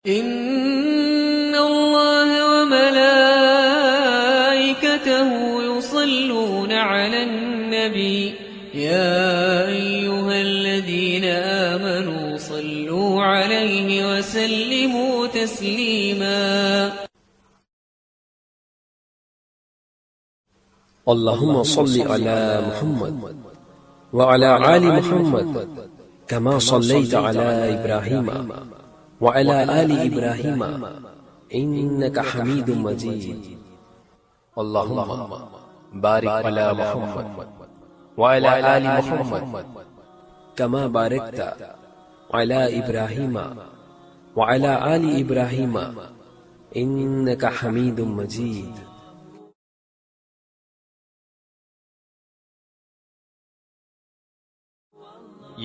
इन्नल्लाह व मलाइकतहु युसल्लूना अलन नबी या अय्युहल्लज़ीना आमनू सल्लू अलैहि व सल्लिमू तस्लीमा। अल्लाहुम्मा सल्लि अला मुहम्मद व अला आलि मुहम्मद कमा सल्लैता अला इब्राहीम व अला आलि इब्राहीम इन्नका हमीदुम मजीद। अल्लाहुम्मा बारिक अला मुहम्मद व अला आलि मुहम्मद कमा बारकता अला इब्राहीम व अला आलि इब्राहीम इन्नका हमीदुम मजीद।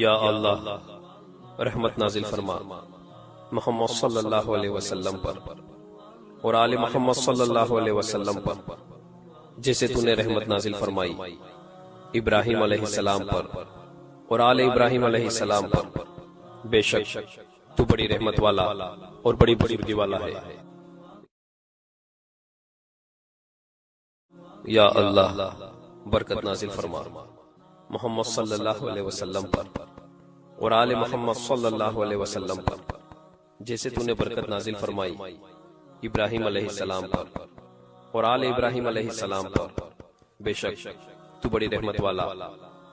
या अल्लाह रहमत नाजिल फरमा मोहम्मद सल्लल्लाहु अलैहि वसल्लम पर और आले मोहम्मद सल्लल्लाहु अलैहि वसल्लम पर, जैसे तूने रहमत नाजिल फरमाई इब्राहिम अलैहिस्सलाम पर और आले इब्राहिम अलैहिस्सलाम पर। बेशक तू बड़ी रहमत वाला और बड़ी बुजुर्गी वाला है। या अल्लाह बरकत नाजिल फरमा मोहम्मद सल्लल्लाहु अलैहि वसल्लम पर और आले मोहम्मद सल्लल्लाहु अलैहि वसल्लम पर, जैसे तूने बरकत नाजिल फरमाई इब्राहिम अलैहिस्सलाम पर और आले इब्राहिम अलैहिस्सलाम पर। बेशक तू बड़ी रहमत वाला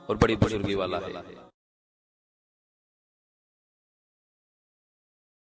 और बड़ी बुजुर्गी वाला है।